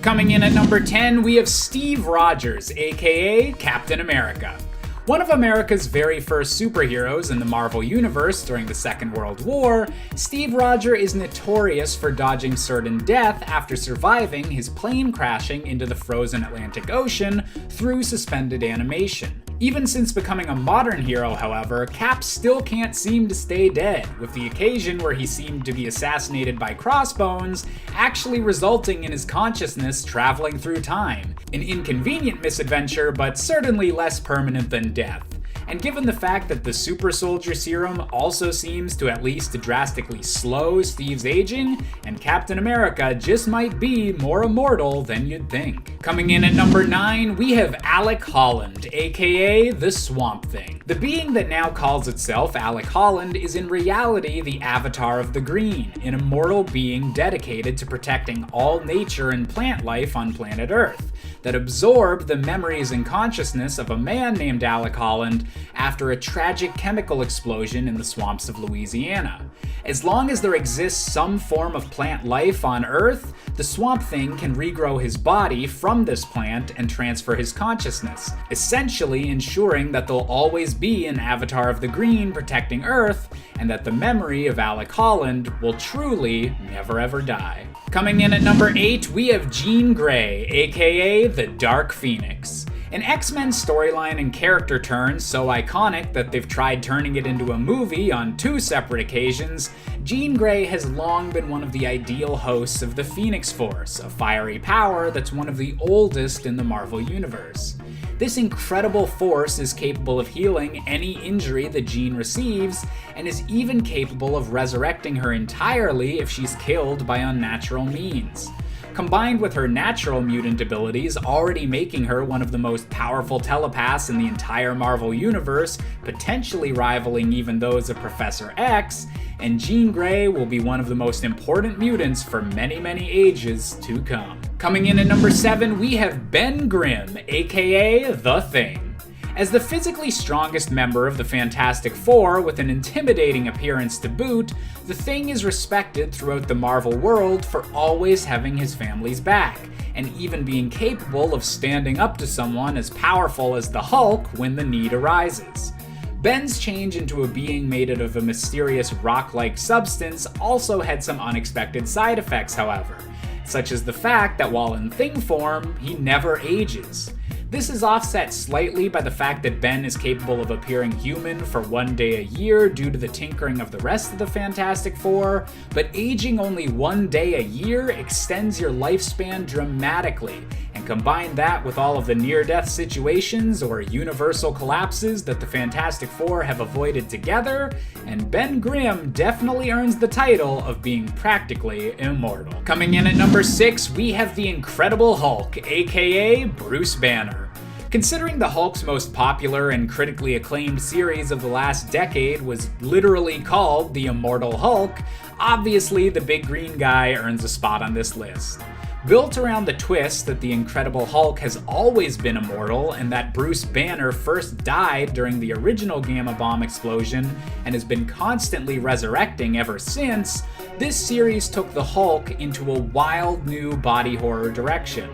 Coming in at number 10, we have Steve Rogers, aka Captain America. One of America's very first superheroes in the Marvel Universe during the Second World War, Steve Rogers is notorious for dodging certain death after surviving his plane crashing into the frozen Atlantic Ocean through suspended animation. Even since becoming a modern hero, however, Cap still can't seem to stay dead, with the occasion where he seemed to be assassinated by Crossbones actually resulting in his consciousness traveling through time. An inconvenient misadventure, but certainly less permanent than death. And given the fact that the Super Soldier Serum also seems to at least drastically slow Steve's aging, and Captain America just might be more immortal than you'd think. Coming in at number 9, we have Alec Holland, aka the Swamp Thing. The being that now calls itself Alec Holland is in reality the Avatar of the Green, an immortal being dedicated to protecting all nature and plant life on planet Earth, that absorbed the memories and consciousness of a man named Alec Holland after a tragic chemical explosion in the swamps of Louisiana. As long as there exists some form of plant life on Earth, the Swamp Thing can regrow his body from this plant and transfer his consciousness, essentially ensuring that there'll always be an Avatar of the Green protecting Earth, and that the memory of Alec Holland will truly never ever die. Coming in at number 8, we have Jean Grey, aka the Dark Phoenix. An X-Men storyline and character turn so iconic that they've tried turning it into a movie on 2 separate occasions, Jean Grey has long been one of the ideal hosts of the Phoenix Force, a fiery power that's one of the oldest in the Marvel Universe. This incredible force is capable of healing any injury that Jean receives, and is even capable of resurrecting her entirely if she's killed by unnatural means. Combined with her natural mutant abilities already making her one of the most powerful telepaths in the entire Marvel Universe, potentially rivaling even those of Professor X, and Jean Grey will be one of the most important mutants for many, many ages to come. Coming in at number 7, we have Ben Grimm, aka The Thing. As the physically strongest member of the Fantastic Four with an intimidating appearance to boot, the Thing is respected throughout the Marvel world for always having his family's back, and even being capable of standing up to someone as powerful as the Hulk when the need arises. Ben's change into a being made out of a mysterious rock-like substance also had some unexpected side effects, however, such as the fact that while in Thing form, he never ages. This is offset slightly by the fact that Ben is capable of appearing human for 1 day a year due to the tinkering of the rest of the Fantastic Four, but aging only 1 day a year extends your lifespan dramatically, and combine that with all of the near-death situations or universal collapses that the Fantastic Four have avoided together, and Ben Grimm definitely earns the title of being practically immortal. Coming in at number 6, we have the Incredible Hulk, aka Bruce Banner. Considering the Hulk's most popular and critically acclaimed series of the last decade was literally called The Immortal Hulk, obviously the big green guy earns a spot on this list. Built around the twist that the Incredible Hulk has always been immortal and that Bruce Banner first died during the original Gamma Bomb explosion and has been constantly resurrecting ever since, this series took the Hulk into a wild new body horror direction.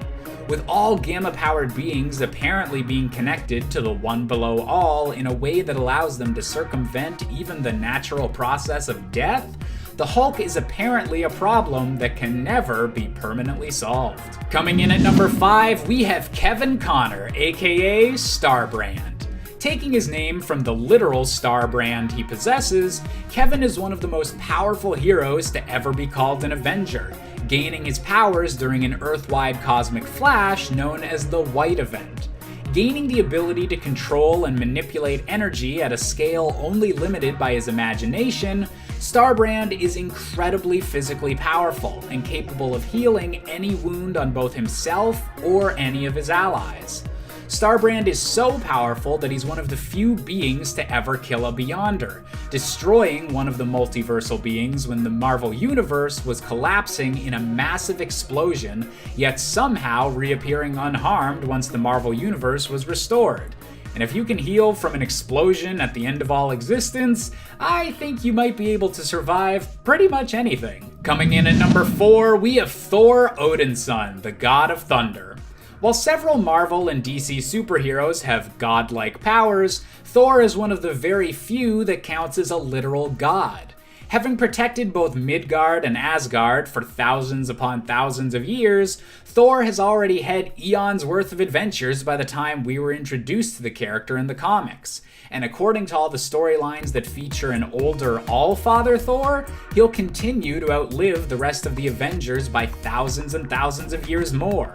With all Gamma-powered beings apparently being connected to the One Below All in a way that allows them to circumvent even the natural process of death, the Hulk is apparently a problem that can never be permanently solved. Coming in at number 5, we have Kevin Connor, aka Starbrand. Taking his name from the literal star brand he possesses, Kevin is one of the most powerful heroes to ever be called an Avenger, gaining his powers during an Earth-wide cosmic flash known as the White Event. Gaining the ability to control and manipulate energy at a scale only limited by his imagination, Starbrand is incredibly physically powerful and capable of healing any wound on both himself or any of his allies. Starbrand is so powerful that he's one of the few beings to ever kill a Beyonder, destroying one of the multiversal beings when the Marvel Universe was collapsing in a massive explosion, yet somehow reappearing unharmed once the Marvel Universe was restored. And if you can heal from an explosion at the end of all existence, I think you might be able to survive pretty much anything. Coming in at number 4, we have Thor Odinson, the god of thunder. While several Marvel and DC superheroes have godlike powers, Thor is one of the very few that counts as a literal god. Having protected both Midgard and Asgard for thousands upon thousands of years, Thor has already had eons worth of adventures by the time we were introduced to the character in the comics. And according to all the storylines that feature an older All-Father Thor, he'll continue to outlive the rest of the Avengers by thousands and thousands of years more.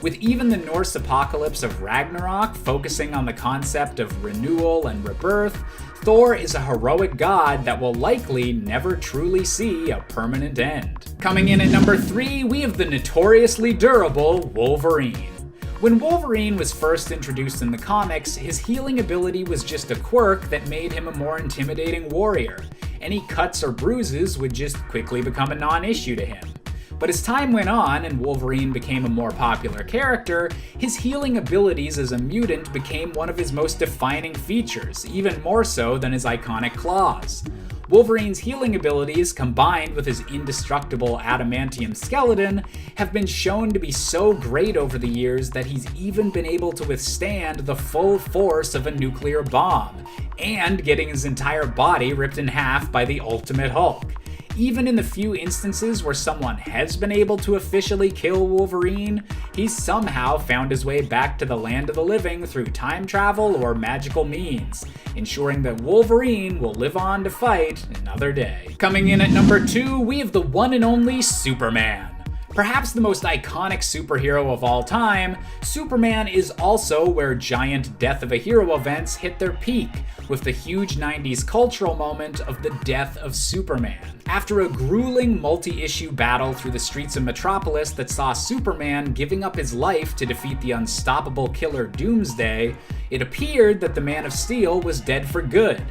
With even the Norse apocalypse of Ragnarok focusing on the concept of renewal and rebirth, Thor is a heroic god that will likely never truly see a permanent end. Coming in at number 3, we have the notoriously durable Wolverine. When Wolverine was first introduced in the comics, his healing ability was just a quirk that made him a more intimidating warrior. Any cuts or bruises would just quickly become a non-issue to him. But as time went on and Wolverine became a more popular character, his healing abilities as a mutant became one of his most defining features, even more so than his iconic claws. Wolverine's healing abilities, combined with his indestructible adamantium skeleton, have been shown to be so great over the years that he's even been able to withstand the full force of a nuclear bomb, and getting his entire body ripped in half by the Ultimate Hulk. Even in the few instances where someone has been able to officially kill Wolverine, he's somehow found his way back to the land of the living through time travel or magical means, ensuring that Wolverine will live on to fight another day. Coming in at number 2, we have the one and only Superman. Perhaps the most iconic superhero of all time, Superman is also where giant death of a hero events hit their peak, with the huge 90s cultural moment of the death of Superman. After a grueling multi-issue battle through the streets of Metropolis that saw Superman giving up his life to defeat the unstoppable killer Doomsday, it appeared that the Man of Steel was dead for good.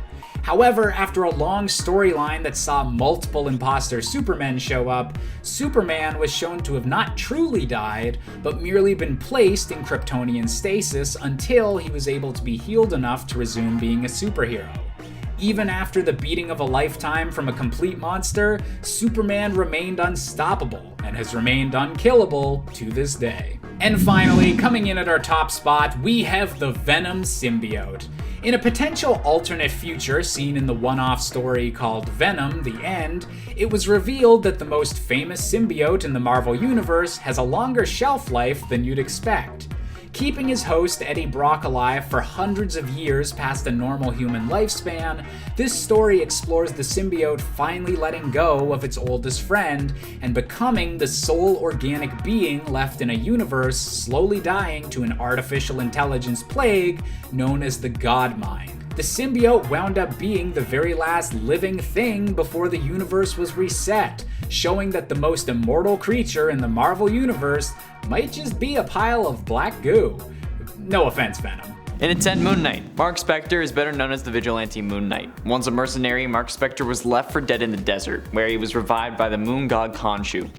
However, after a long storyline that saw multiple imposter Supermen show up, Superman was shown to have not truly died, but merely been placed in Kryptonian stasis until he was able to be healed enough to resume being a superhero. Even after the beating of a lifetime from a complete monster, Superman remained unstoppable and has remained unkillable to this day. And finally, coming in at our top spot, we have the Venom symbiote. In a potential alternate future seen in the one-off story called Venom: The End, it was revealed that the most famous symbiote in the Marvel Universe has a longer shelf life than you'd expect. Keeping his host Eddie Brock alive for hundreds of years past a normal human lifespan, this story explores the symbiote finally letting go of its oldest friend and becoming the sole organic being left in a universe slowly dying to an artificial intelligence plague known as the God Mind. The symbiote wound up being the very last living thing before the universe was reset, showing that the most immortal creature in the Marvel Universe might just be a pile of black goo. No offense, Venom. In its 10th Moon Knight, Mark Spectre is better known as the Vigilante Moon Knight. Once a mercenary, Mark Spectre was left for dead in the desert, where he was revived by the moon god Khonshu.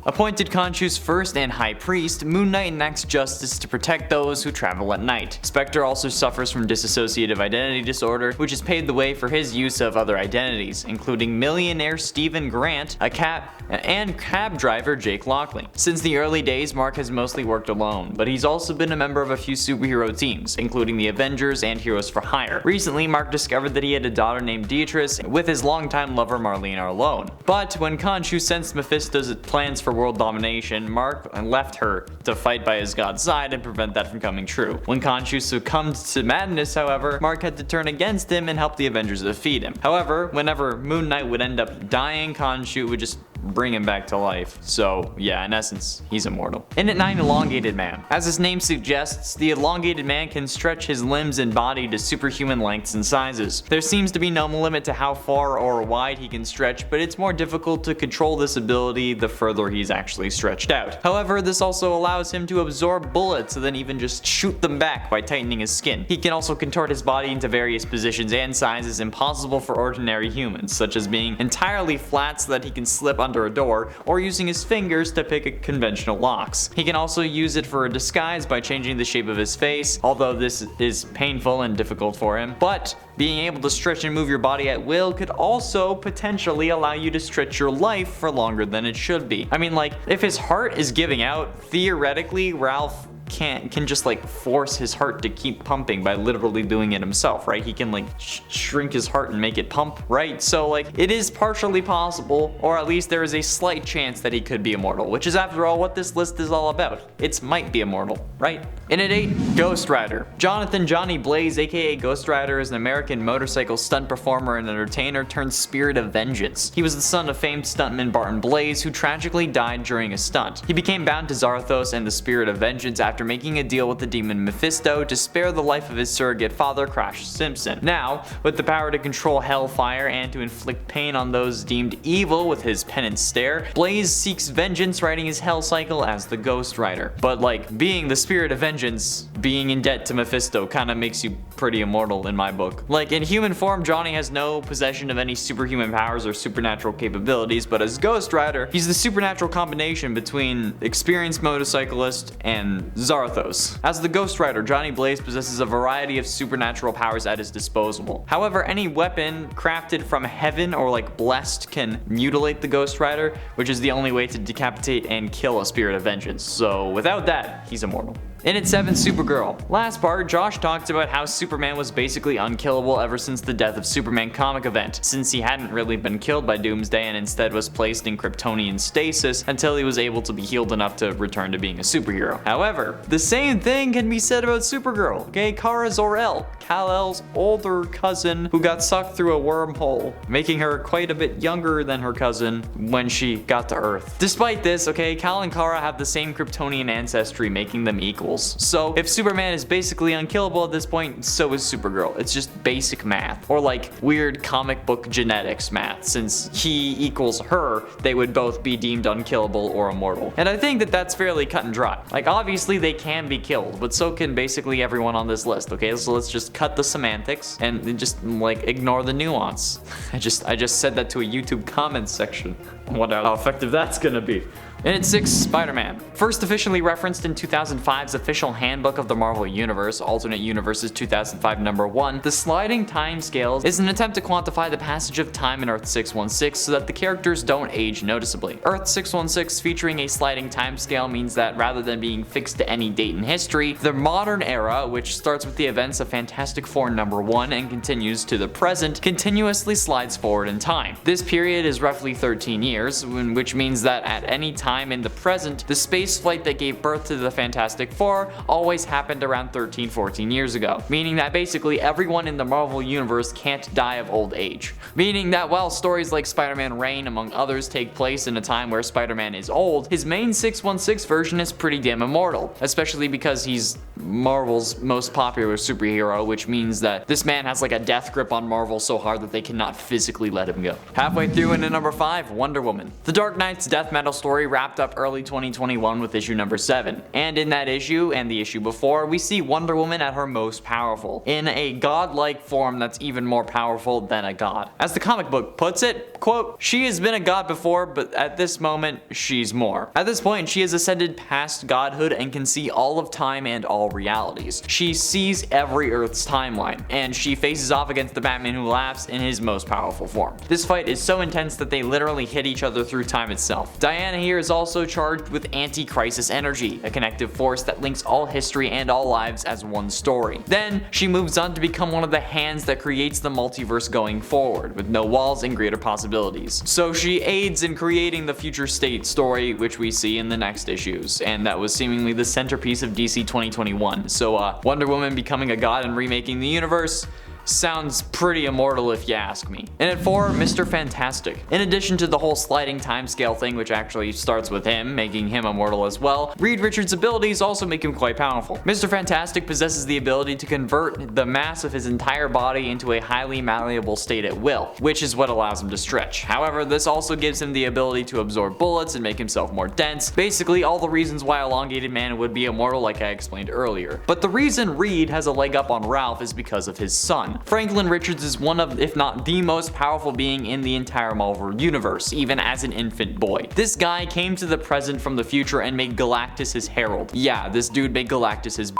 Appointed Khonshu's first and high priest, Moon Knight enacts justice to protect those who travel at night. Spectre also suffers from dissociative identity disorder, which has paved the way for his use of other identities, including millionaire Stephen Grant, and cab driver Jake Lockley. Since the early days, Mark has mostly worked alone, but he's also been a member of a few superhero teams, including the Avengers and Heroes for Hire. Recently, Mark discovered that he had a daughter named Beatrice with his longtime lover Marlene Arlone. But when Khonshu sensed Mephisto's plans for world domination, Mark left her to fight by his god's side and prevent that from coming true. When Khonshu succumbed to madness, however, Mark had to turn against him and help the Avengers defeat him. However, whenever Moon Knight would end up dying, Khonshu would just bring him back to life. So yeah, in essence, he's immortal. In at 9, Elongated Man. As his name suggests, the elongated man can stretch his limbs and body to superhuman lengths and sizes. There seems to be no limit to how far or wide he can stretch, but it's more difficult to control this ability the further he's actually stretched out. However, this also allows him to absorb bullets and then even just shoot them back by tightening his skin. He can also contort his body into various positions and sizes impossible for ordinary humans, such as being entirely flat so that he can slip onto under a door, or using his fingers to pick conventional locks. He can also use it for a disguise by changing the shape of his face, although this is painful and difficult for him. But being able to stretch and move your body at will could also potentially allow you to stretch your life for longer than it should be. I mean, like, if his heart is giving out, theoretically, Ralph can just like force his heart to keep pumping by literally doing it himself, right? He can like shrink his heart and make it pump, right? So like it is partially possible, or at least there is a slight chance that he could be immortal, which is after all what this list is all about. It might be immortal, right? In at 8, Ghost Rider. Jonathan Johnny Blaze, aka Ghost Rider, is an American motorcycle stunt performer and entertainer turned spirit of vengeance. He was the son of famed stuntman Barton Blaze, who tragically died during a stunt. He became bound to Zarthos and the spirit of vengeance after making a deal with the demon Mephisto to spare the life of his surrogate father, Crash Simpson. Now, with the power to control hellfire and to inflict pain on those deemed evil with his penance stare, Blaze seeks vengeance, riding his hell cycle as the Ghost Rider. But like, being the spirit of vengeance, being in debt to Mephisto kinda makes you pretty immortal in my book. Like, in human form, Johnny has no possession of any superhuman powers or supernatural capabilities, but as Ghost Rider, he's the supernatural combination between experienced motorcyclist and Zarthos. As the Ghost Rider, Johnny Blaze possesses a variety of supernatural powers at his disposal. However, any weapon crafted from heaven or like blessed can mutilate the Ghost Rider, which is the only way to decapitate and kill a spirit of vengeance. So without that, he's immortal. In at 7, Supergirl. Last part, Josh talked about how Superman was basically unkillable ever since the Death of Superman comic event, since he hadn't really been killed by Doomsday and instead was placed in Kryptonian stasis until he was able to be healed enough to return to being a superhero. However, the same thing can be said about Supergirl, okay? Kara Zor-El, Kal-El's older cousin who got sucked through a wormhole, making her quite a bit younger than her cousin when she got to Earth. Despite this, okay, Kal and Kara have the same Kryptonian ancestry, making them equals. So if Superman is basically unkillable at this point, so is Supergirl. It's just basic math, or like weird comic book genetics math. Since he equals her, they would both be deemed unkillable or immortal. And I think that that's fairly cut and dry. Like, obviously they can be killed, but so can basically everyone on this list, okay? So let's just cut the semantics and just like ignore the nuance. I just said that to a YouTube comments section. Wonder how effective that's gonna be. And at 6, Spider-Man. First officially referenced in 2005's official handbook of the Marvel Universe, Alternate Universes 2005 number 1, the sliding time scales is an attempt to quantify the passage of time in Earth 616 so that the characters don't age noticeably. Earth 616 featuring a sliding time scale means that rather than being fixed to any date in history, the modern era, which starts with the events of Fantastic Four number 1 and continues to the present, continuously slides forward in time. This period is roughly 13 years, which means that at any time in the present, the space flight that gave birth to the Fantastic Four always happened around 13-14 years ago, meaning that basically everyone in the Marvel Universe can't die of old age. Meaning that while stories like Spider-Man Reign, among others, take place in a time where Spider-Man is old, his main 616 version is pretty damn immortal, especially because he's Marvel's most popular superhero, which means that this man has like a death grip on Marvel so hard that they cannot physically let him go. Halfway through into number 5, Wonder Woman. The Dark Knight's death metal story wrapped up early 2021 with issue number 7. And in that issue, and the issue before, we see Wonder Woman at her most powerful, in a godlike form that's even more powerful than a god. As the comic book puts it, quote, "She has been a god before, but at this moment, she's more. At this point, she has ascended past godhood and can see all of time and all realities. She sees every Earth's timeline, and she faces off against the Batman Who Laughs in his most powerful form. This fight is so intense that they literally hit each other through time itself. Diana here is also charged with anti-crisis energy, a connective force that links all history and all lives as one story. Then, she moves on to become one of the hands that creates the multiverse going forward, with no walls and greater possibilities. So she aids in creating the future state story, which we see in the next issues, and that was seemingly the centerpiece of DC 2021. So Wonder Woman becoming a god and remaking the universe sounds pretty immortal if you ask me. And at 4, Mr. Fantastic. In addition to the whole sliding timescale thing, which actually starts with him, making him immortal as well, Reed Richards' abilities also make him quite powerful. Mr. Fantastic possesses the ability to convert the mass of his entire body into a highly malleable state at will, which is what allows him to stretch. However, this also gives him the ability to absorb bullets and make himself more dense, basically all the reasons why Elongated Man would be immortal like I explained earlier. But the reason Reed has a leg up on Ralph is because of his son. on. Franklin Richards is one of, if not the most powerful being in the entire Marvel universe, even as an infant boy. This guy came to the present from the future and made Galactus his herald. Yeah, this dude made Galactus his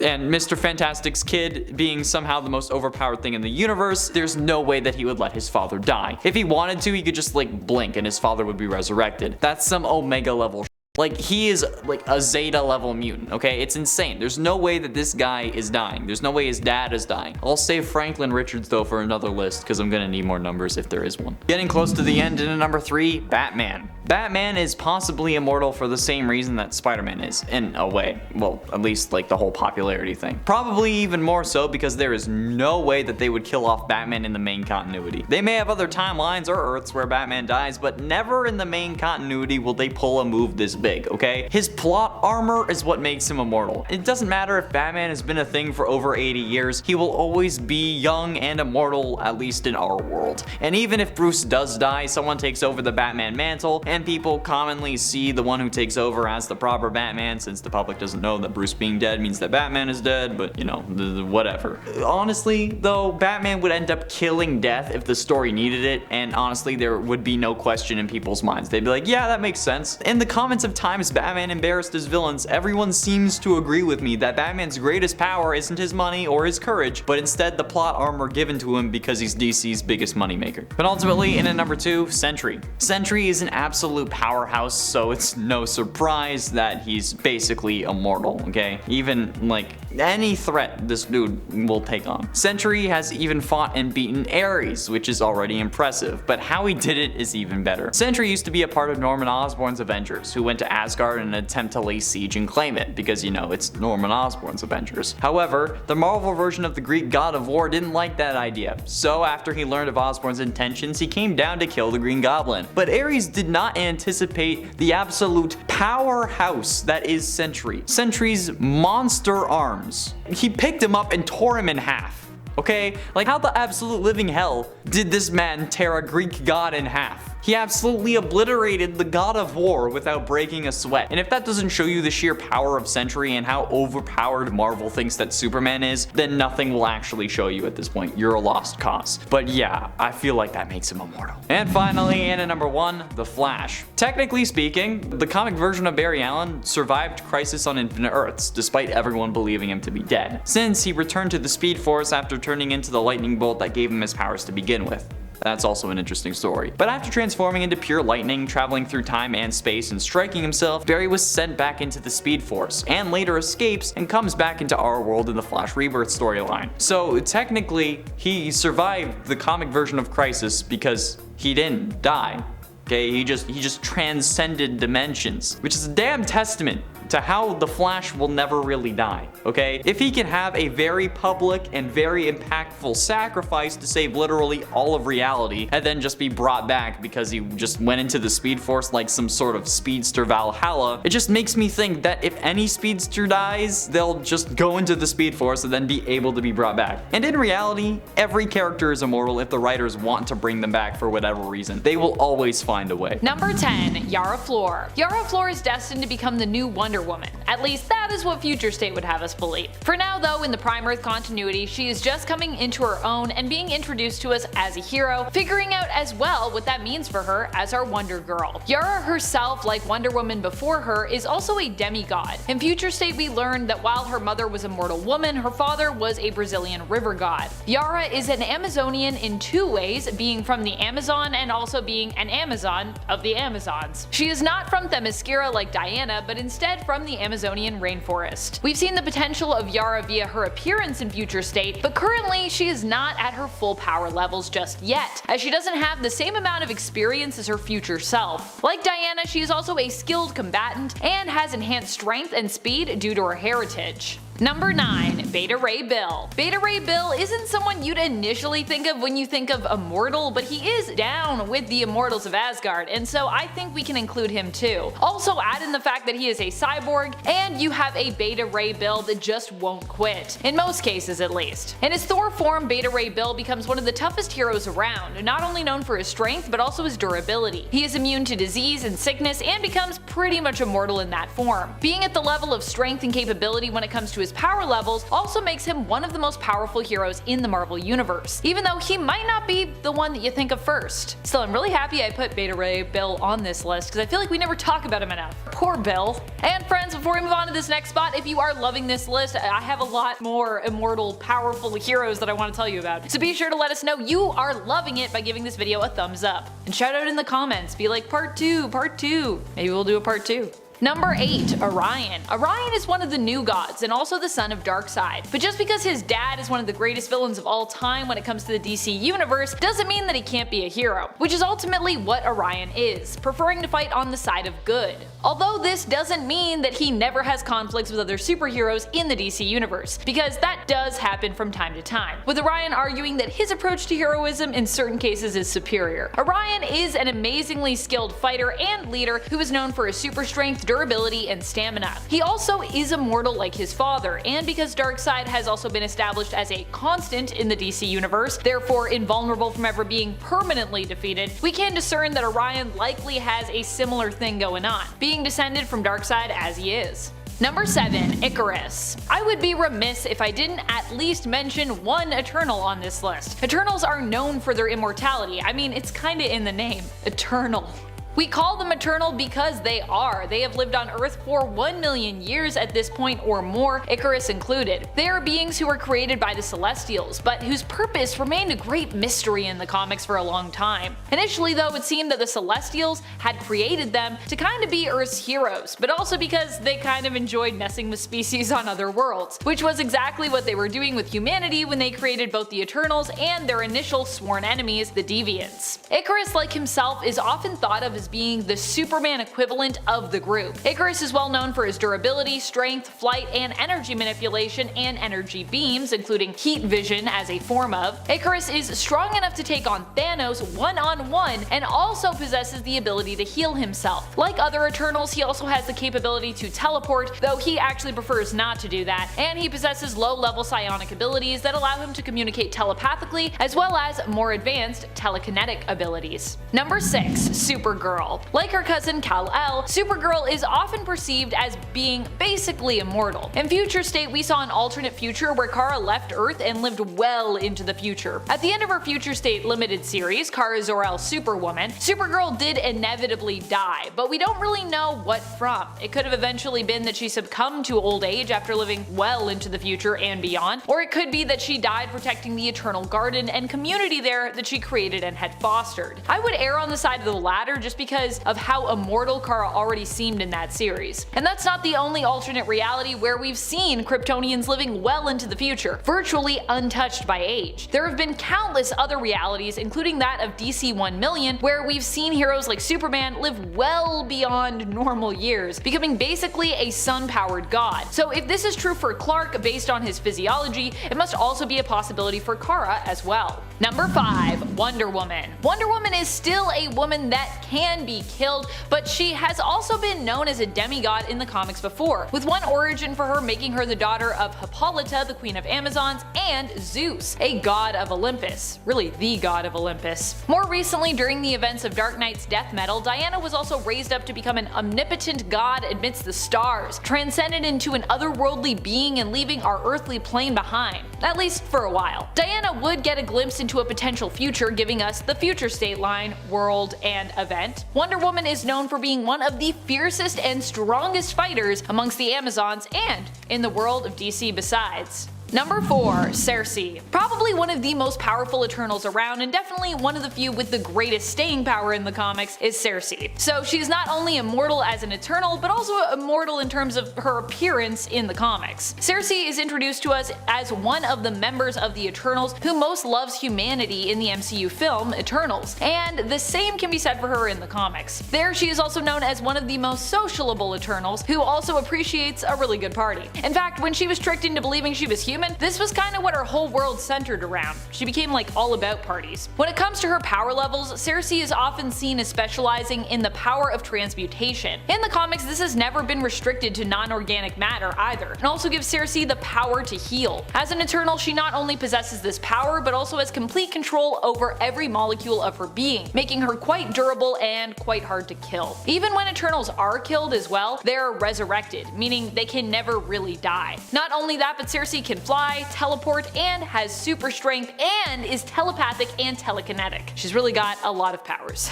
and Mr. Fantastic's kid being somehow the most overpowered thing in the universe, there's no way that he would let his father die. If he wanted to, he could just like blink and his father would be resurrected. That's some Omega level. Like, he is like a Zeta level mutant, okay? It's insane. There's no way that this guy is dying. There's no way his dad is dying. I'll save Franklin Richards though for another list because I'm gonna need more numbers if there is one. Getting close to the end, in at number 3, Batman. Batman is possibly immortal for the same reason that Spider-Man is, in a way. Well, at least like the whole popularity thing. Probably even more so because there is no way that they would kill off Batman in the main continuity. They may have other timelines or Earths where Batman dies, but never in the main continuity will they pull a move this big, okay? His plot armor is what makes him immortal. It doesn't matter if Batman has been a thing for over 80 years, he will always be young and immortal, at least in our world. And even if Bruce does die, someone takes over the Batman mantle, and people commonly see the one who takes over as the proper Batman, since the public doesn't know that Bruce being dead means that Batman is dead, but you know, whatever. Honestly, though, Batman would end up killing Death if the story needed it, and honestly, there would be no question in people's minds. They'd be like, yeah, that makes sense. In the comments of times Batman embarrassed his villains, everyone seems to agree with me that Batman's greatest power isn't his money or his courage, but instead the plot armor given to him because he's DC's biggest moneymaker. But ultimately, in at number 2, Sentry. Sentry is an absolute powerhouse, so it's no surprise that he's basically immortal, okay? Even like any threat this dude will take on. Sentry has even fought and beaten Ares, which is already impressive, but how he did it is even better. Sentry used to be a part of Norman Osborn's Avengers, who went to Asgard in an attempt to lay siege and claim it, because you know, it's Norman Osborn's Avengers. However, the Marvel version of the Greek god of war didn't like that idea, so after he learned of Osborn's intentions, he came down to kill the Green Goblin. But Ares did not anticipate the absolute powerhouse that is Sentry. Sentry's monster arms. He picked him up and tore him in half. Okay? Like, how the absolute living hell did this man tear a Greek god in half? He absolutely obliterated the god of war without breaking a sweat. And if that doesn't show you the sheer power of Sentry and how overpowered Marvel thinks that Superman is, then nothing will actually show you at this point. You're a lost cause. But yeah, I feel like that makes him immortal. And finally, in at number 1, The Flash. Technically speaking, the comic version of Barry Allen survived Crisis on Infinite Earths, despite everyone believing him to be dead, since he returned to the Speed Force after turning into the lightning bolt that gave him his powers to begin with. That's also an interesting story. But after transforming into pure lightning, traveling through time and space, and striking himself, Barry was sent back into the Speed Force, and later escapes and comes back into our world in the Flash Rebirth storyline. So technically, he survived the comic version of Crisis because he didn't die. Okay, he just transcended dimensions, which is a damn testament to how the Flash will never really die, okay? If he can have a very public and very impactful sacrifice to save literally all of reality and then just be brought back because he just went into the Speed Force like some sort of speedster Valhalla, it just makes me think that if any speedster dies, they'll just go into the Speed Force and then be able to be brought back. And in reality, every character is immortal if the writers want to bring them back for whatever reason. They will always find a way. Number 10, Yara Flor. Yara Flor is destined to become the new Wonder Woman. At least that is what Future State would have us believe. For now though, in the Prime Earth continuity, she is just coming into her own and being introduced to us as a hero, figuring out as well what that means for her as our Wonder Girl. Yara herself, like Wonder Woman before her, is also a demigod. In Future State we learned that while her mother was a mortal woman, her father was a Brazilian river god. Yara is an Amazonian in 2 ways, being from the Amazon and also being an Amazon of the Amazons. She is not from Themyscira like Diana, but instead from the Amazonian rainforest. We've seen the potential of Yara via her appearance in Future State, but currently she is not at her full power levels just yet, as she doesn't have the same amount of experience as her future self. Like Diana, she is also a skilled combatant and has enhanced strength and speed due to her heritage. Number 9, Beta Ray Bill. Beta Ray Bill isn't someone you'd initially think of when you think of Immortal, but he is down with the Immortals of Asgard, and so I think we can include him too. Also add in the fact that he is a cyborg, and you have a Beta Ray Bill that just won't quit, in most cases at least. In his Thor form, Beta Ray Bill becomes one of the toughest heroes around, not only known for his strength but also his durability. He is immune to disease and sickness and becomes pretty much immortal in that form. Being at the level of strength and capability when it comes to his power levels also makes him one of the most powerful heroes in the Marvel Universe, even though he might not be the one that you think of first. Still, I'm really happy I put Beta Ray Bill on this list because I feel like we never talk about him enough. Poor Bill. And friends, before we move on to this next spot, if you are loving this list, I have a lot more immortal, powerful heroes that I want to tell you about. So be sure to let us know you are loving it by giving this video a thumbs up. And shout out in the comments, be like part 2, part 2. Maybe we'll do a part 2. Number 8. Orion. Orion is one of the new gods and also the son of Darkseid. But just because his dad is one of the greatest villains of all time when it comes to the DC universe doesn't mean that he can't be a hero, which is ultimately what Orion is, preferring to fight on the side of good. Although this doesn't mean that he never has conflicts with other superheroes in the DC universe, because that does happen from time to time, with Orion arguing that his approach to heroism in certain cases is superior. Orion is an amazingly skilled fighter and leader who is known for his super strength, durability, and stamina. He also is immortal like his father, and because Darkseid has also been established as a constant in the DC universe, therefore invulnerable from ever being permanently defeated, we can discern that Orion likely has a similar thing going on, being descended from Darkseid as he is. Number 7. Icarus. I would be remiss if I didn't at least mention one Eternal on this list. Eternals are known for their immortality. I mean, it's kinda in the name. Eternal. We call them eternal because they are. They have lived on Earth for 1 million years at this point or more, Icarus included. They are beings who were created by the Celestials, but whose purpose remained a great mystery in the comics for a long time. Initially though, it seemed that the Celestials had created them to kind of be Earth's heroes, but also because they kind of enjoyed messing with species on other worlds, which was exactly what they were doing with humanity when they created both the Eternals and their initial sworn enemies, the Deviants. Icarus, like himself, is often thought of as being the Superman equivalent of the group. Icarus is well known for his durability, strength, flight, and energy manipulation and energy beams, including heat vision as a form of. Icarus is strong enough to take on Thanos one-on-one and also possesses the ability to heal himself. Like other Eternals, he also has the capability to teleport, though he actually prefers not to do that, and he possesses low-level psionic abilities that allow him to communicate telepathically, as well as more advanced telekinetic abilities. Number 6. Supergirl. Like her cousin Kal-El, Supergirl is often perceived as being basically immortal. In Future State, we saw an alternate future where Kara left Earth and lived well into the future. At the end of her Future State limited series, Kara Zor-El Superwoman, Supergirl did inevitably die, but we don't really know what from. It could have eventually been that she succumbed to old age after living well into the future and beyond, or it could be that she died protecting the Eternal Garden and community there that she created and had fostered. I would err on the side of the latter just because of how immortal Kara already seemed in that series. And that's not the only alternate reality where we've seen Kryptonians living well into the future, virtually untouched by age. There have been countless other realities, including that of DC 1 million, where we've seen heroes like Superman live well beyond normal years, becoming basically a sun-powered god. So if this is true for Clark based on his physiology, it must also be a possibility for Kara as well. Number 5. Wonder Woman. Wonder Woman is still a woman that can be killed, but she has also been known as a demigod in the comics before, with one origin for her making her the daughter of Hippolyta, the Queen of Amazons, and Zeus, a god of Olympus. Really, the god of Olympus. More recently, during the events of Dark Knight's death metal, Diana was also raised up to become an omnipotent god amidst the stars, transcended into an otherworldly being and leaving our earthly plane behind, at least for a while. Diana would get a glimpse into a potential future, giving us the Future State line, world, and event. Wonder Woman is known for being one of the fiercest and strongest fighters amongst the Amazons and in the world of DC besides. Number 4. Cersei. Probably one of the most powerful Eternals around, and definitely one of the few with the greatest staying power in the comics, is Cersei. So she's not only immortal as an Eternal, but also immortal in terms of her appearance in the comics. Cersei is introduced to us as one of the members of the Eternals who most loves humanity in the MCU film Eternals, and the same can be said for her in the comics. There she is also known as one of the most sociable Eternals, who also appreciates a really good party. In fact, when she was tricked into believing she was human, human, this was kind of what her whole world centered around. She became like all about parties. When it comes to her power levels, Cersei is often seen as specializing in the power of transmutation. In the comics, this has never been restricted to non-organic matter either, and also gives Cersei the power to heal. As an Eternal, she not only possesses this power, but also has complete control over every molecule of her being, making her quite durable and quite hard to kill. Even when Eternals are killed as well, they're resurrected, meaning they can never really die. Not only that, but Cersei can fly, teleport, and has super strength, and is telepathic and telekinetic. She's really got a lot of powers.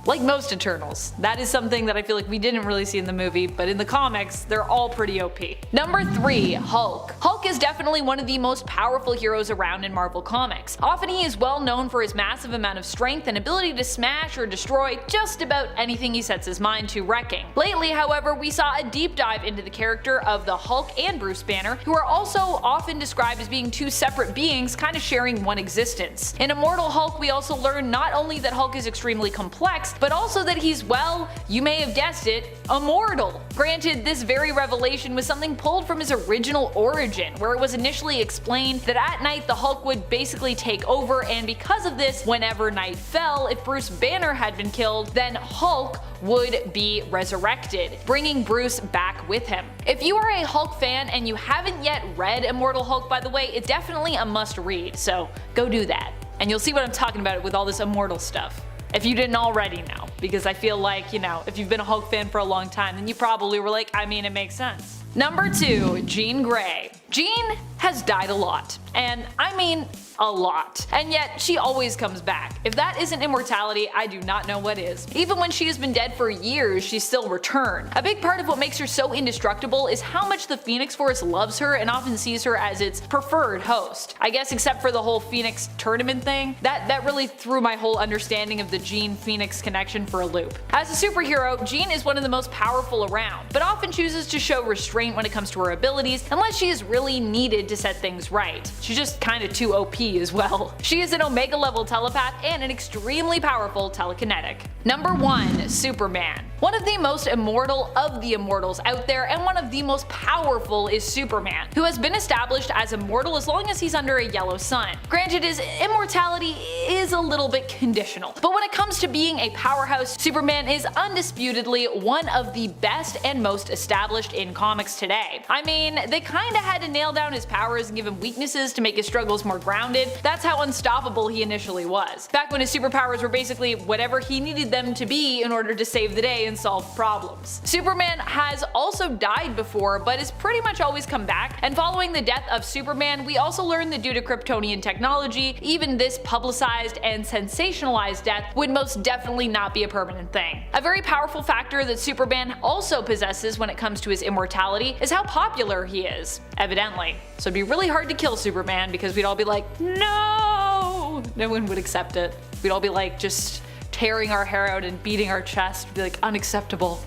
Like most Eternals. That is something that I feel like we didn't really see in the movie, but in the comics, they're all pretty OP. Number 3. Hulk. Hulk is definitely one of the most powerful heroes around in Marvel Comics. Often he is well known for his massive amount of strength and ability to smash or destroy just about anything he sets his mind to wrecking. Lately, however, we saw a deep dive into the character of the Hulk and Bruce Banner, who are also often described as being two separate beings kind of sharing one existence. In Immortal Hulk, we also learn not only that Hulk is extremely complex, but also that he's, well, you may have guessed it, immortal. Granted, this very revelation was something pulled from his original origin, where it was initially explained that at night the Hulk would basically take over, and because of this, whenever night fell, if Bruce Banner had been killed, then Hulk would be resurrected, bringing Bruce back with him. If you are a Hulk fan and you haven't yet read Immortal Hulk, by the way, it's definitely a must read, so go do that. And you'll see what I'm talking about with all this immortal stuff. If you didn't already know, because I feel like, you know, if you've been a Hulk fan for a long time, then you probably were like, I mean, it makes sense. Number 2. Jean Grey. Jean has died a lot, and I mean a lot, and yet she always comes back. If that isn't immortality, I do not know what is. Even when she has been dead for years, she still returns. A big part of what makes her so indestructible is how much the Phoenix Force loves her and often sees her as its preferred host. I guess except for the whole Phoenix tournament thing, that really threw my whole understanding of the Jean-Phoenix connection for a loop. As a superhero, Jean is one of the most powerful around, but often chooses to show restraint when it comes to her abilities unless she is really needed to set things right. She's just kinda too OP as well. She is an Omega level telepath and an extremely powerful telekinetic. Number 1. Superman. One of the most immortal of the immortals out there, and one of the most powerful, is Superman, who has been established as immortal as long as he's under a yellow sun. Granted, his immortality is a little bit conditional, but when it comes to being a powerhouse, Superman is undisputedly one of the best and most established in comics today. I mean, they kinda had to nail down his powers and give him weaknesses to make his struggles more grounded. That's how unstoppable he initially was, back when his superpowers were basically whatever he needed them to be in order to save the day and solve problems. Superman has also died before, but has pretty much always come back, and following the death of Superman, we also learned that due to Kryptonian technology, even this publicized and sensationalized death would most definitely not be a permanent thing. A very powerful factor that Superman also possesses when it comes to his immortality is how popular he is, evidently. So it'd be really hard to kill Superman because we'd all be like, no! No one would accept it. We'd all be like just tearing our hair out and beating our chest, be like, unacceptable.